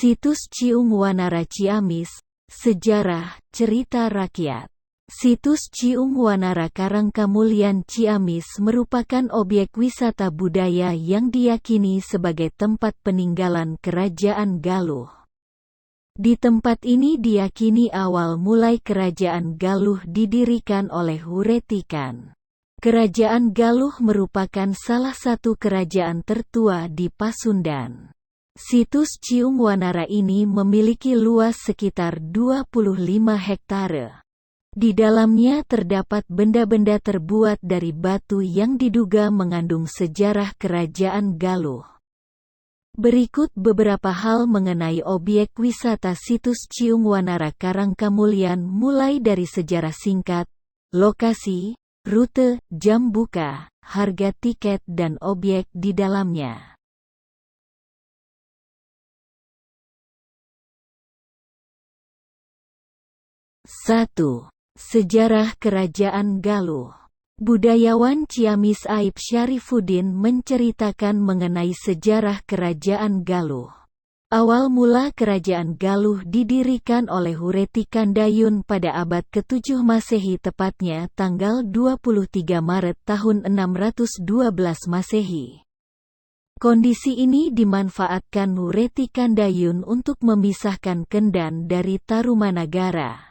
Situs Ciung Wanara Ciamis, Sejarah, Cerita Rakyat. Situs Ciung Wanara Karangkamulyan Ciamis merupakan objek wisata budaya yang diyakini sebagai tempat peninggalan Kerajaan Galuh. Di tempat ini diyakini awal mulai Kerajaan Galuh didirikan oleh Huretikan. Kerajaan Galuh merupakan salah satu kerajaan tertua di Pasundan. Situs Ciung Wanara ini memiliki luas sekitar 25 hektare. Di dalamnya terdapat benda-benda terbuat dari batu yang diduga mengandung sejarah Kerajaan Galuh. Berikut beberapa hal mengenai objek wisata situs Ciung Wanara Karangkamulyan mulai dari sejarah singkat, lokasi, rute, jam buka, harga tiket dan objek di dalamnya. 1. Sejarah Kerajaan Galuh. Budayawan Ciamis Aib Syarifuddin menceritakan mengenai sejarah Kerajaan Galuh. Awal mula Kerajaan Galuh didirikan oleh Huretikan Dayun pada abad ke-7 Masehi, tepatnya tanggal 23 Maret tahun 612 Masehi. Kondisi ini dimanfaatkan Huretikan Dayun untuk memisahkan Kendan dari Tarumanagara.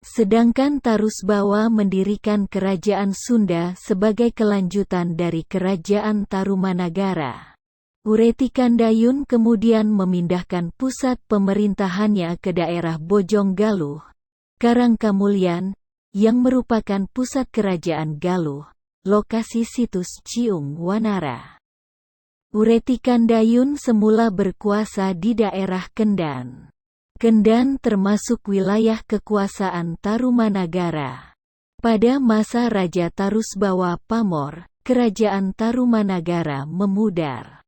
Sedangkan Tarusbawa mendirikan Kerajaan Sunda sebagai kelanjutan dari Kerajaan Tarumanagara. Huretikan Dayun kemudian memindahkan pusat pemerintahannya ke daerah Bojong Galuh, Karangkamulyan, yang merupakan pusat Kerajaan Galuh, lokasi situs Ciung Wanara. Huretikan Dayun semula berkuasa di daerah Kendan. Kendan termasuk wilayah kekuasaan Tarumanagara. Pada masa Raja Tarusbawa Pamor, Kerajaan Tarumanagara memudar.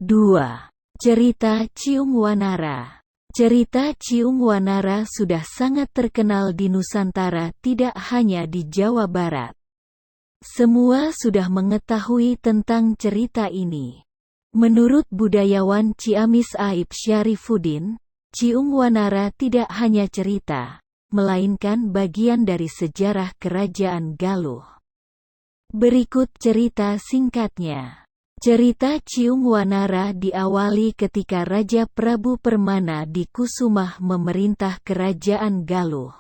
Dua. Cerita Ciung Wanara. Cerita Ciung Wanara sudah sangat terkenal di Nusantara, tidak hanya di Jawa Barat. Semua sudah mengetahui tentang cerita ini. Menurut budayawan Ciamis Aib Syarifuddin, Ciung Wanara tidak hanya cerita, melainkan bagian dari sejarah Kerajaan Galuh. Berikut cerita singkatnya. Cerita Ciung Wanara diawali ketika Raja Prabu Permana di Kusumah memerintah Kerajaan Galuh.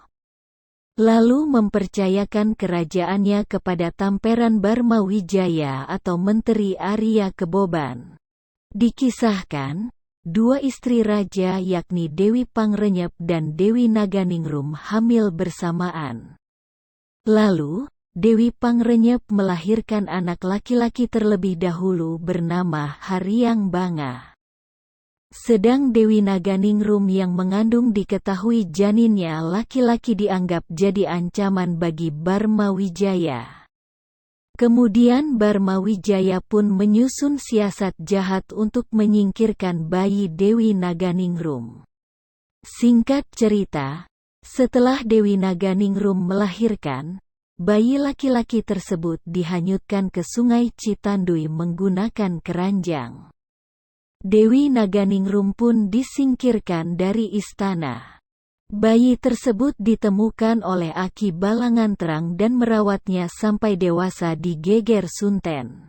Lalu mempercayakan kerajaannya kepada Tamperan Barmawijaya atau Menteri Arya Keboban. Dikisahkan, dua istri raja yakni Dewi Pangrenyep dan Dewi Naganingrum hamil bersamaan. Lalu, Dewi Pangrenyep melahirkan anak laki-laki terlebih dahulu bernama Haryang Banga. Sedang Dewi Naganingrum yang mengandung diketahui janinnya laki-laki dianggap jadi ancaman bagi Barmawijaya. Kemudian Barmawijaya pun menyusun siasat jahat untuk menyingkirkan bayi Dewi Naganingrum. Singkat cerita, setelah Dewi Naganingrum melahirkan, bayi laki-laki tersebut dihanyutkan ke Sungai Citandui menggunakan keranjang. Dewi Naganingrum pun disingkirkan dari istana. Bayi tersebut ditemukan oleh Aki Balanganterang dan merawatnya sampai dewasa di Geger Sunten.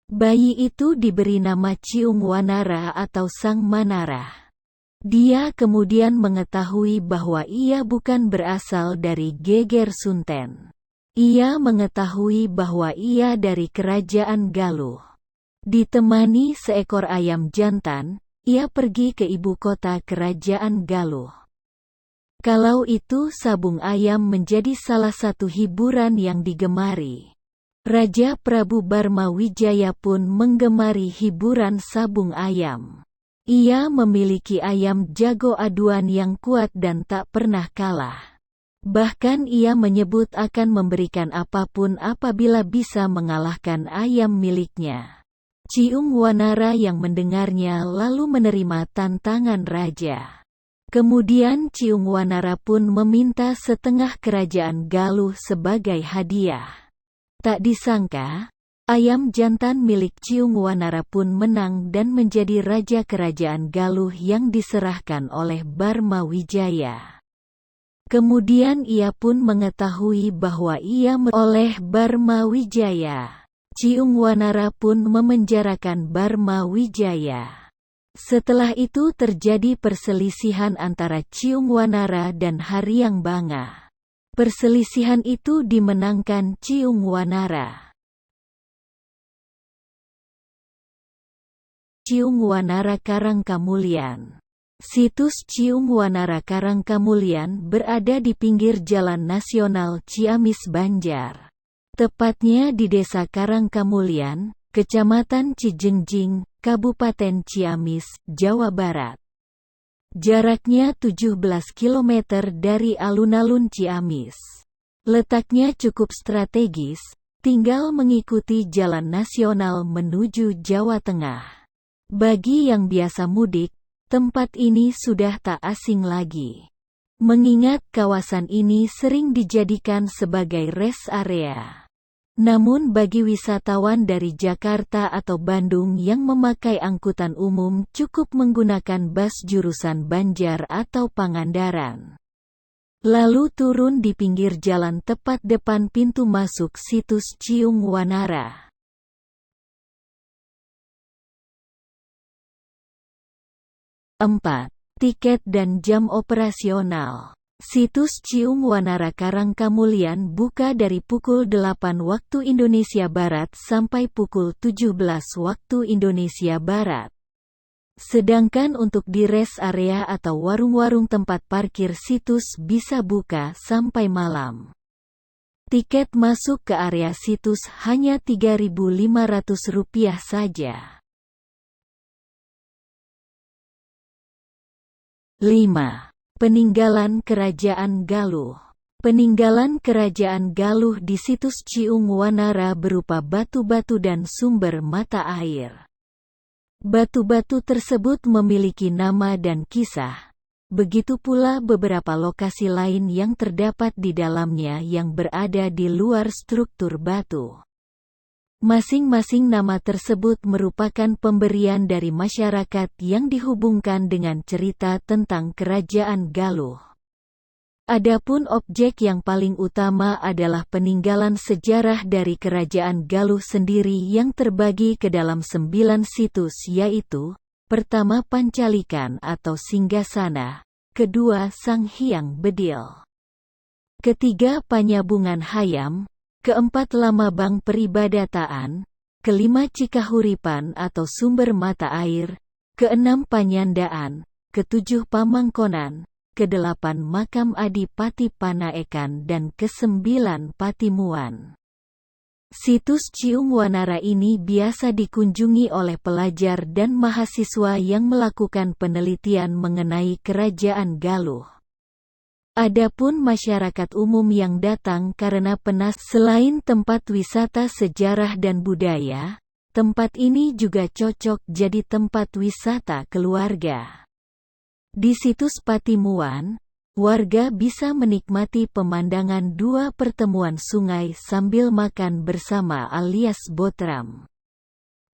Bayi itu diberi nama Ciung Wanara atau Sang Manara. Dia kemudian mengetahui bahwa ia bukan berasal dari Geger Sunten. Ia mengetahui bahwa ia dari Kerajaan Galuh. Ditemani seekor ayam jantan, ia pergi ke ibu kota Kerajaan Galuh. Kalau itu sabung ayam menjadi salah satu hiburan yang digemari. Raja Prabu Barmawijaya pun menggemari hiburan sabung ayam. Ia memiliki ayam jago aduan yang kuat dan tak pernah kalah. Bahkan ia menyebut akan memberikan apapun apabila bisa mengalahkan ayam miliknya. Ciung Wanara yang mendengarnya lalu menerima tantangan raja. Kemudian Ciung Wanara pun meminta setengah kerajaan Galuh sebagai hadiah. Tak disangka, ayam jantan milik Ciung Wanara pun menang dan menjadi raja kerajaan Galuh yang diserahkan oleh Barmawijaya. Kemudian ia pun mengetahui bahwa ia oleh Barmawijaya. Ciung Wanara pun memenjarakan Barmawijaya. Setelah itu terjadi perselisihan antara Ciung Wanara dan Haryang Banga. Perselisihan itu dimenangkan Ciung Wanara. Ciung Wanara Karangkamulyan. Situs Ciung Wanara Karangkamulyan berada di pinggir Jalan Nasional Ciamis Banjar. Tepatnya di Desa Karangkamulyan, Kecamatan Cijengjing, Kabupaten Ciamis, Jawa Barat. Jaraknya 17 km dari alun-alun Ciamis. Letaknya cukup strategis, tinggal mengikuti jalan nasional menuju Jawa Tengah. Bagi yang biasa mudik, tempat ini sudah tak asing lagi. Mengingat kawasan ini sering dijadikan sebagai rest area. Namun bagi wisatawan dari Jakarta atau Bandung yang memakai angkutan umum cukup menggunakan bus jurusan Banjar atau Pangandaran. Lalu turun di pinggir jalan tepat depan pintu masuk situs Ciung Wanara. Tiket dan jam operasional. Situs Ciung Wanara Karangkamulyan buka dari pukul 8 waktu Indonesia Barat sampai pukul 17 waktu Indonesia Barat. Sedangkan untuk di rest area atau warung-warung tempat parkir situs bisa buka sampai malam. Tiket masuk ke area situs hanya Rp3.500 saja. 5. Peninggalan Kerajaan Galuh. Peninggalan Kerajaan Galuh di situs Ciung Wanara berupa batu-batu dan sumber mata air. Batu-batu tersebut memiliki nama dan kisah. Begitu pula beberapa lokasi lain yang terdapat di dalamnya yang berada di luar struktur batu. Masing-masing nama tersebut merupakan pemberian dari masyarakat yang dihubungkan dengan cerita tentang Kerajaan Galuh. Adapun objek yang paling utama adalah peninggalan sejarah dari Kerajaan Galuh sendiri yang terbagi ke dalam 9 situs, yaitu: pertama Pancalikan atau Singgasana, kedua Sang Hyang Bedil, ketiga Panyabungan Hayam, keempat Lamabang Peribadataan, kelima Cikahuripan atau sumber mata air, keenam Panyandaan, ketujuh Pamangkonan, kedelapan Makam Adipati Panaekan dan kesembilan Patimuan. Situs Ciung Wanara ini biasa dikunjungi oleh pelajar dan mahasiswa yang melakukan penelitian mengenai Kerajaan Galuh. Adapun masyarakat umum yang datang karena selain tempat wisata sejarah dan budaya, tempat ini juga cocok jadi tempat wisata keluarga. Di situs Patimuan, warga bisa menikmati pemandangan dua pertemuan sungai sambil makan bersama alias botram.